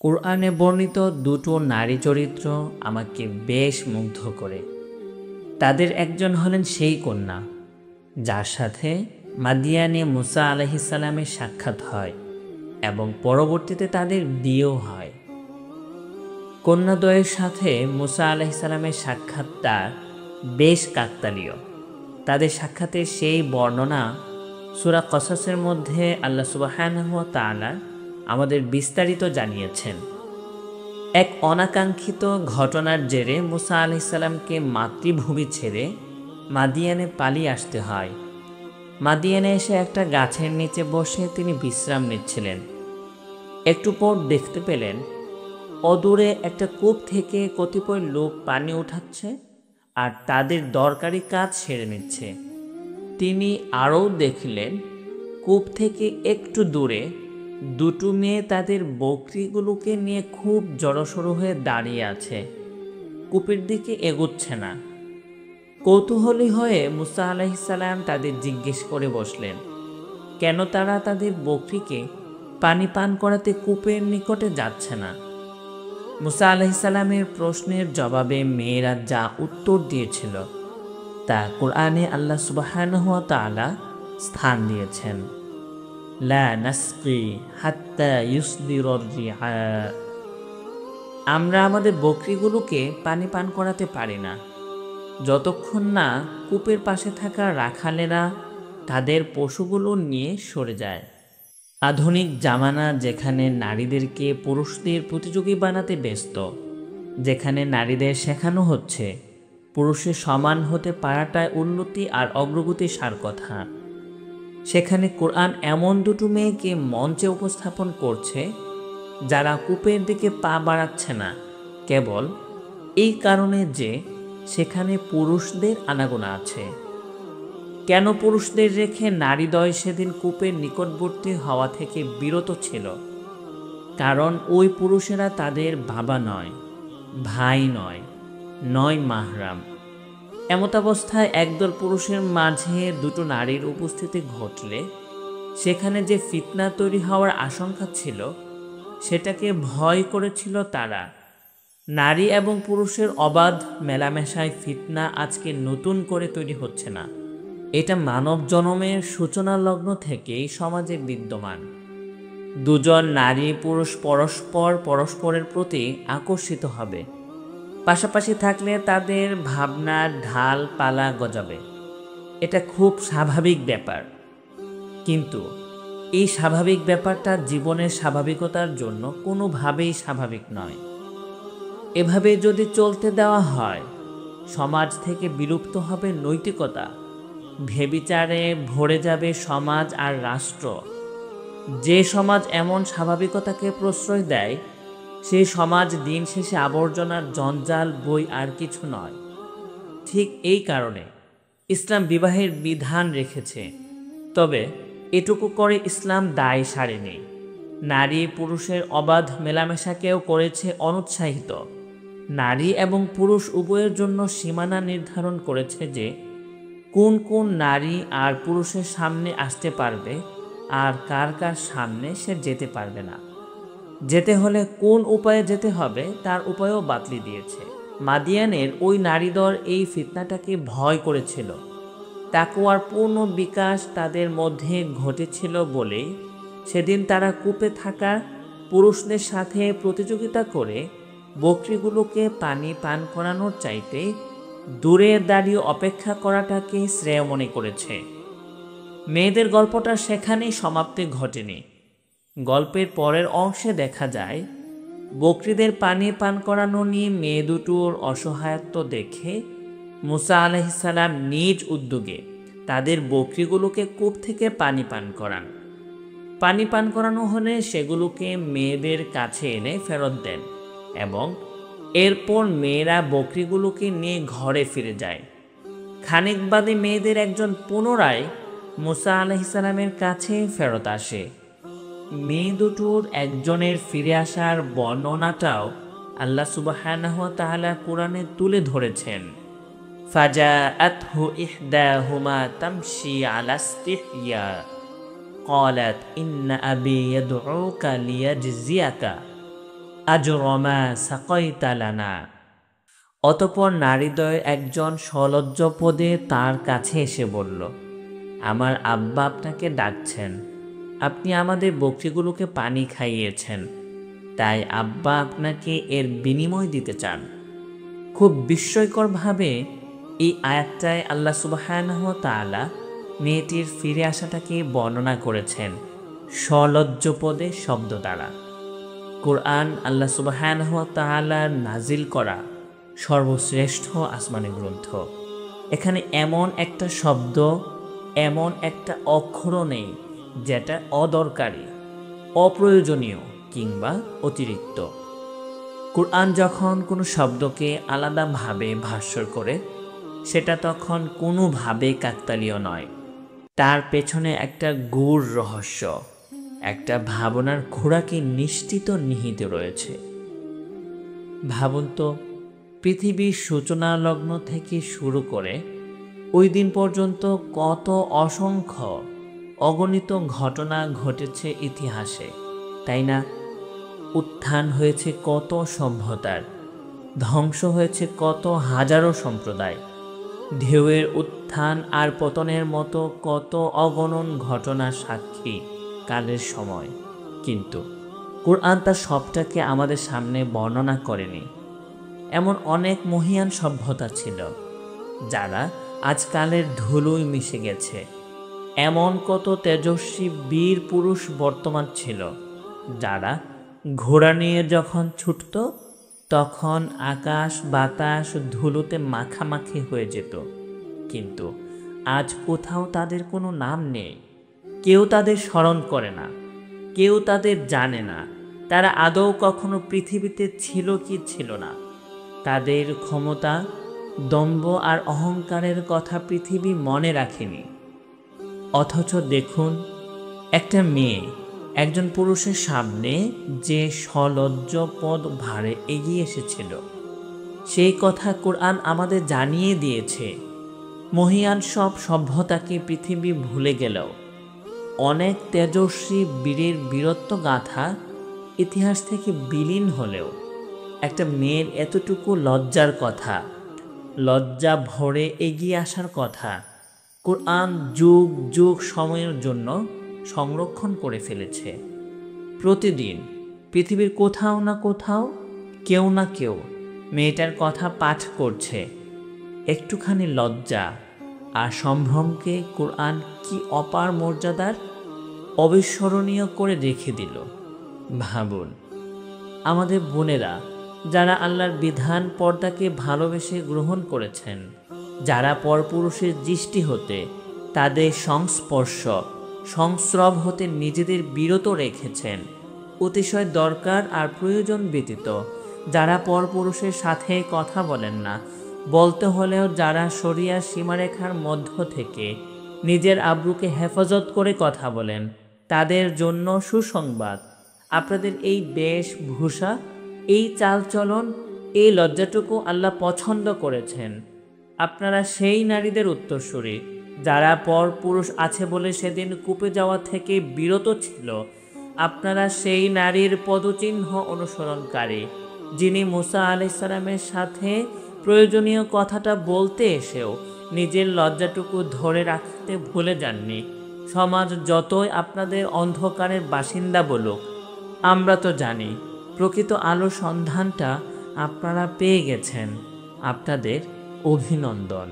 কোরআনে বর্ণিত দুটো নারী চরিত্র আমাকে বেশ মুগ্ধ করে। তাদের একজন হলেন সেই কন্যা যার সাথে মাদিয়ানে মুসা আলাইহিস সালামের সাক্ষাৎ হয় এবং পরবর্তীতে তাদের বিয়েও হয়। কন্যাদ্বয়ের সাথে মুসা আলাইহিস সালামের সাক্ষাৎটা বেশ কাকতালীয়। তাদের সাক্ষাতের সেই বর্ণনা সূরা কসসের মধ্যে আল্লাহ সুবহানাহু ওয়া তাআলা আমাদের বিস্তারিত জানিয়েছেন। এক অনাকাঙ্ক্ষিত ঘটনার জেরে মুসা আলাইহিস সালামকে মাতৃভূমি ছেড়ে মাদিয়ানে পালিয়ে আসতে হয়। মাদিয়ানে এসে একটা গাছের নিচে বসে তিনি বিশ্রাম নিচ্ছিলেন। একটু পর দেখতে পেলেন অদূরে একটা কূপ থেকে কতিপয় লোক পানি উঠাচ্ছে আর তাদের দরকারি কাজ সেরে নিচ্ছে। তিনি আরও দেখলেন কূপ থেকে একটু দূরে দুটো মেয়ে তাদের বকরিগুলোকে নিয়ে খুব জড়সড় হয়ে দাঁড়িয়ে আছে, কূপের দিকে এগোচ্ছে না। কৌতূহলী হয়ে মুসা আলাইহিস সালাম তাদের জিজ্ঞেস করে বসলেন কেন তারা তাদের বকরিকে পানি পান করাতে কূপের নিকটে যাচ্ছে না। মুসা আলাইহিস সালামের প্রশ্নের জবাবে মেয়েরা যা উত্তর দিয়েছিল তা কোরআনে আল্লাহ সুবহানাহু ওয়া তাআলা স্থান দিয়েছেন। লা নাসকি হাত্তা ইউসদিরুর রিআ, আমরা আমাদের বকরিগুলোকে পানি পান করাতে পারি না যতক্ষণ না কূপের পাশে থাকা রাখালেরা তাদের পশুগুলো নিয়ে সরে যায়। আধুনিক জামানা যেখানে নারীদেরকে পুরুষদের প্রতিযোগী বানাতে ব্যস্ত, যেখানে নারীদের শেখানো হচ্ছে পুরুষের সমান হতে পারাটাই উন্নতি আর অগ্রগতির সার কথা, সেখানে কোরআন এমন দুটো মেয়েকে মঞ্চে উপস্থাপন করছে যারা কূপের দিকে পা বাড়াচ্ছে না কেবল এই কারণে যে সেখানে পুরুষদের আনাগোনা আছে। কেন পুরুষদের রেখে নারীদ্বয় সেদিন কূপের নিকটবর্তী হওয়া থেকে বিরত ছিল? কারণ ওই পুরুষেরা তাদের বাবা নয়, ভাই নয়, নয় মাহরাম। এমতাবস্থায় একদল পুরুষের মাঝে দুটো নারীর উপস্থিতি ঘটলে সেখানে যে ফিতনা তৈরি হওয়ার আশঙ্কা ছিল সেটাকে ভয় করেছিল তারা। নারী এবং পুরুষের অবাধ মেলামেশায় ফিতনা আজকে নতুন করে তৈরি হচ্ছে না, এটা মানব জন্মের সূচনা লগ্ন থেকেই সমাজে বিদ্যমান। দুজন নারী পুরুষ পরস্পরের প্রতি আকর্ষিত হবে, পাশাপাশি থাকলে তাদের ভাবনার ঢাল পালা গজাবে, এটা খুব স্বাভাবিক ব্যাপার। কিন্তু এই স্বাভাবিক ব্যাপারটা জীবনের স্বাভাবিকতার জন্য কোনোভাবেই স্বাভাবিক নয়। এভাবে যদি চলতে দেওয়া হয় সমাজ থেকে বিলুপ্ত হবে নৈতিকতা, ব্যভিচারে ভরে যাবে সমাজ আর রাষ্ট্র। যে সমাজ এমন স্বাভাবিকতাকে প্রশ্রয় দেয় সেই সমাজ দিন শেষে আবর্জনার জঞ্জাল বই আর কিছু নয়। ঠিক এই কারণে ইসলাম বিবাহের বিধান রেখেছে, তবে এটুকু করে ইসলাম দায় সারেনি। নারী পুরুষের অবাধ মেলামেশাকেও করেছে অনুৎসাহিত। নারী এবং পুরুষ উভয়ের জন্য সীমানা নির্ধারণ করেছে যে কোন কোন নারী আর পুরুষের সামনে আসতে পারবে আর কার কার সামনে সে যেতে পারবে না। যেতে হলে কোন উপায়ে যেতে হবে তার উপায়ও বাতলি দিয়েছে। মাদিয়ানের ওই নারীদল এই ফিতনাটাকে ভয় করেছিল। তাকওয়ার পূর্ণ বিকাশ তাদের মধ্যে ঘটেছিল বলেই সেদিন তারা কূপে থাকা পুরুষদের সাথে প্রতিযোগিতা করে বকরিগুলোকে পানি পান করানোর চাইতে দূরে দাঁড়িয়ে অপেক্ষা করাটাকে শ্রেয় মনে করেছে। মেয়েদের গল্পটা সেখানেই সমাপ্তি ঘটেনি। গল্পের পরের অংশে দেখা যায় বকরিদের পানি পান করানো নিয়ে মেয়ে দুটোর অসহায়ত্ব দেখে মুসা আলাইহিস সালাম নিজ উদ্যোগে তাদের বকরিগুলোকে কূপ থেকে পানি পান করান। পানি পান করানো হলে সেগুলোকে মেয়েদের কাছে এনে ফেরত দেন এবং এরপর মেয়েরা বকরিগুলোকে নিয়ে ঘরে ফিরে যায়। খানিক বাদে মেয়েদের একজন পুনরায় মুসা আলাইহিস সালামের কাছে ফেরত আসে। মেয়ে দুটোর একজনের ফিরে আসার বর্ণনাটাও আল্লাহ সুবহানাহু ওয়া তাআলা কোরআনে তুলে ধরেছেন। ফাজাআতহু ইহদাহুমা তামশি আলা ইসতিহইয়া ক্বালাত ইন্না আবি ইয়াদউকা লিয়াজজিয়াকা আজরমা সাকাইতা লানা। অতঃপর নারীদ্বয়ের একজন সলজ্জ পদে তার কাছে এসে বলল, আমার আব্বা আপনাকে ডাকছেন। আপনি আমাদের বকরিগুলোকে পানি খাইয়েছেন, তাই আব্বা আপনাকে এর বিনিময় দিতে চান। খুব বিস্ময়করভাবে এই আয়াতটায় আল্লাহ সুবহানাহু ওয়া তাআলা মেয়েটির ফিরে আসাটাকে বর্ণনা করেছেন সলজ্জ পদে শব্দ দ্বারা। কোরআন আল্লাহ সুবহানাহু ওয়া তাআলার নাজিল করা সর্বশ্রেষ্ঠ আসমানি গ্রন্থ। এখানে এমন একটা শব্দ, এমন একটা অক্ষরও নেই যেটা অদরকারি, অপ্রয়োজনীয় কিংবা অতিরিক্ত। কোরআন যখন কোনো শব্দকে আলাদাভাবে ভাষ্য করে, সেটা তখন কোনোভাবে কাকতালীয় নয়। তার পেছনে একটা গূঢ় রহস্য, একটা ভাবনার খোরাকি নিশ্চিত নিহিত রয়েছে। ভাবুন তো, পৃথিবীর সূচনা লগ্ন থেকে শুরু করে ওই দিন পর্যন্ত কত অসংখ্য অগণিত ঘটনা ঘটেছে ইতিহাসে, তাই না? উত্থান হয়েছে কত সভ্যতার, ধ্বংস হয়েছে কত হাজারো সম্প্রদায়, ঢেউয়ের উত্থান আর পতনের মতো কত অগণন ঘটনার সাক্ষী কালের সময়। কিন্তু কোরআন তার সবটাকে আমাদের সামনে বর্ণনা করেনি। এমন অনেক মহিয়ান সভ্যতা ছিল যারা আজকালের ধুলোয় মিশে গেছে। এমন কত তেজস্বী বীর পুরুষ বর্তমান ছিল যারা ঘোড়া নিয়ে যখন ছুটত তখন আকাশ বাতাস ধুলোতে মাখামাখি হয়ে যেত। কিন্তু আজ কোথাও তাদের কোনো নাম নেই, কেউ তাদের স্মরণ করে না, কেউ তাদের জানে না তারা আদৌ কখনো পৃথিবীতে ছিল কি ছিল না। তাদের ক্ষমতা, দম্ভ আর অহংকারের কথা পৃথিবী মনে রাখেনি। অথচ দেখুন, একটা মেয়ে একজন পুরুষের সামনে যে সলজ্জ পদ ভারে এগিয়ে এসেছিল, সেই কথা কোরআন আমাদের জানিয়ে দিয়েছে। মহিয়ান সব সভ্যতাকে পৃথিবী ভুলে গেলেও অনেক তেজস্বী বীরের বীরত্ব গাথা ইতিহাস থেকে বিলীন হলেও একটা মেয়ের এতটুকু লজ্জার কথা, লজ্জা ভরে এগিয়ে আসার কথা কোরআন যুগ যুগ সময়ের জন্য সংরক্ষণ করে ফেলেছে। প্রতিদিন পৃথিবীর কোথাও না কোথাও কেউ না কেউ মেয়েটার কথা পাঠ করছে। একটুখানি লজ্জা আর সম্ভ্রমকে কোরআন কি অপার মর্যাদার, অবিস্মরণীয় করে রেখে দিল। ভাবুন, আমাদের বোনেরা যারা আল্লাহর বিধান পর্দাকে ভালোবেসে গ্রহণ করেছেন, যারা পরপুরুষের দৃষ্টি হতে, তাদের সংস্পর্শ সংস্রব হতে নিজেদের বিরত রেখেছেন, অতিশয় দরকার আর প্রয়োজন ব্যতীত যারা পরপুরুষের সাথে কথা বলেন না, বলতে হলেও যারা শরিয়ার সীমারেখার মধ্য থেকে নিজের আব্রুকে হেফাজত করে কথা বলেন, তাদের জন্য সুসংবাদ। আপনাদের এই বেশভূষা, এই চালচলন, এই লজ্জাটুকু আল্লাহ পছন্দ করেছেন। আপনারা সেই নারীদের উত্তরসূরি যারা পরপুরুষ আছে বলে সেদিন কূপে যাওয়া থেকে বিরত ছিল। আপনারা সেই নারীর পদচিহ্ন অনুসরণকারী যিনি মুসা আলাইহিস সালামের সাথে প্রয়োজনীয় কথাটা বলতে এসেও নিজের লজ্জাটুকু ধরে রাখতে ভুলে যাননি। সমাজ যতই আপনাদের অন্ধকারের বাসিন্দা বলুক, আমরা তো জানি প্রকৃত আলোর সন্ধানটা আপনারা পেয়ে গেছেন। আপনাদের অভিনন্দন।